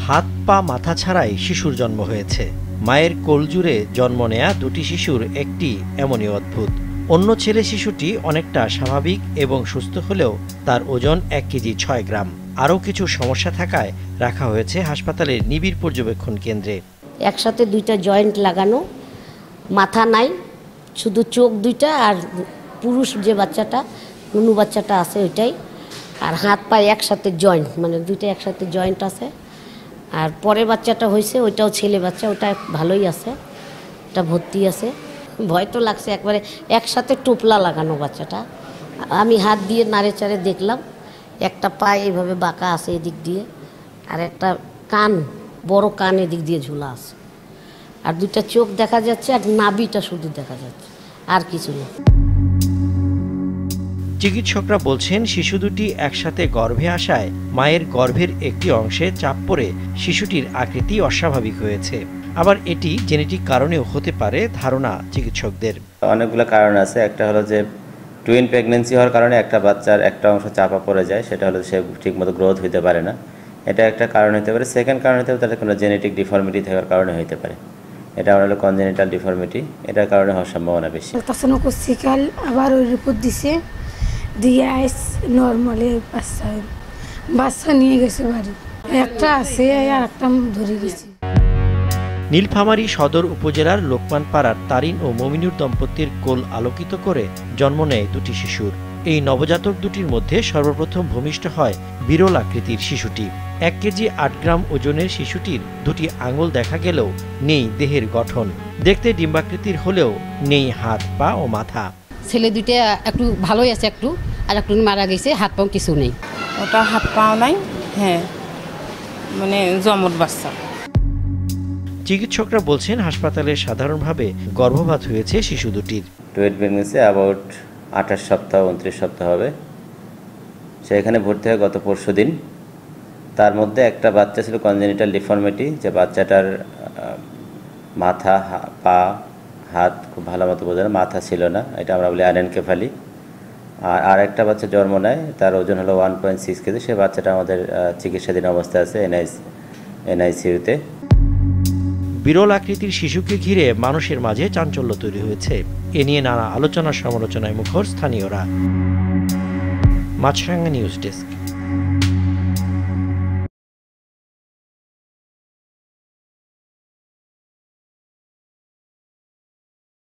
হাত পা মাথা ছাড়াই শিশুর জন্ম হয়েছে। মায়ের কোল জুড়ে জন্ম নেয়া দুটি শিশুর একটি এমনই অদ্ভুত। অন্য ছেলে শিশুটি অনেকটা স্বাভাবিক এবং সুস্থ হলেও তার ওজন 1 কেজি 6 গ্রাম। আরও কিছু সমস্যা থাকায় রাখা হয়েছে হাসপাতালের নিবিড় পর্যবেক্ষণ কেন্দ্রে। একসাথে দুইটা জয়েন্ট লাগানো, মাথা নাই, শুধু চোখ দুইটা, আর পুরুষ যে বাচ্চাটা নুনু বাচ্চাটা আছে ওইটাই, আর হাত পায়ে একসাথে জয়েন্ট, মানে দুইটা একসাথে জয়েন্ট আছে। আর পরের বাচ্চাটা হয়েছে ওইটাও ছেলে বাচ্চা, ওটা ভালোই আছে, ওটা ভর্তি আছে। ভয় তো লাগছে, একবারে একসাথে টোপলা লাগানো বাচ্চাটা। আমি হাত দিয়ে নাড়ে চাড়ে দেখলাম, একটা পা এইভাবে বাঁকা আছে এদিক দিয়ে, আর একটা কান, বড় কান এদিক দিয়ে ঝুলা আছে, আর দুইটা চোখ দেখা যাচ্ছে, আর নাভিটা শুধু দেখা যাচ্ছে, আর কিছু না। চিকিৎসকরা বলছেন শিশু দুটি একসাথে গর্ভে আসায় মায়ের গর্ভের একটি অংশে চাপ পড়ে শিশুটির আকৃতি অস্বাভাবিক হয়েছে। আবার এটি জেনেটিক কারণেও হতে পারে ধারণা চিকিৎসকদের। অনেকগুলো কারণ আছে। একটা হলো যে টুইন প্রেগনেন্সি হওয়ার কারণে একটা বাচ্চার একটা অংশ চাপা পড়ে যায়, সেটা হলো সে ঠিকমতো গ্রোথ হতে পারে না, এটা একটা কারণ হতে পারে। সেকেন্ড কারণ হতে পারে তাদের কোনো জেনেটিক ডিফর্মিটি থাকার কারণে হতে পারে, এটা হলো কনজেনিটাল ডিফর্মিটি, এটার কারণে হওয়ার সম্ভাবনা বেশি। কাল আবার ওই রিপোর্ট দিছে, দিয়ে আইস নর্মালি বাচ্চা নিয়ে গেছে বাড়ি, একটা আছে আর একটা ধরে গেছে। নীলফামারী সদর উপজেলার লোকমানপাড়ার তারিন ও মমিনুর দম্পতির কোল আলোকিত করে জন্ম নেয় দুটি শিশুর। এই নবজাতক দুটির মধ্যে সর্বপ্রথম ভূমিষ্ঠ হয় বিরল আকৃতির শিশুটি। 1 কেজি 8 গ্রাম ওজনের শিশুটির দুটি আঙুল দেখা গেলেও নেই দেহের গঠন। দেখতে ডিম্বাকৃতির হলেও নেই হাত পা ও মাথা। ছেলে দুইটা একটু ভালোই আছে, একটু আর একটু মারা গেছে, হাত পাও কিছু নেই। ওটা হাত পাও নাই, হ্যাঁ, মানে জমট বাচ্চা। চিকিৎসকরা বলছেন হাসপাতালে সাধারণভাবে গর্ভপাত হয়েছে শিশু দুটির। টুইন প্রেগনেন্সি অ্যাবাউট 28 সপ্তাহ 29 সপ্তাহ হবে। সেখানে ভর্তি হয় গত পরশু দিন। তার মধ্যে একটা বাচ্চা ছিল কনজেনিটাল ডিফর্মিটি, যে বাচ্চাটার মাথা, পা, হাত খুব ভালো মতো বোঝা না, মাথা ছিল না, এটা আমরা বলি অ্যানেনকেফালি। আর একটা বাচ্চা জন্ম নেয়, তার ওজন হলো 1.6 কেজি। সে বাচ্চাটা আমাদের চিকিৎসাধীন অবস্থায় আছে এনআইসিইউতে। বিরল আকৃতির শিশুকে ঘিরে মানুষের মাঝে চাঞ্চল্য তৈরি হয়েছে। এ নিয়ে নানা আলোচনা সমালোচনায় মুখর স্থানীয়রা। মাছরাঙ্গা নিউজ ডেস্ক।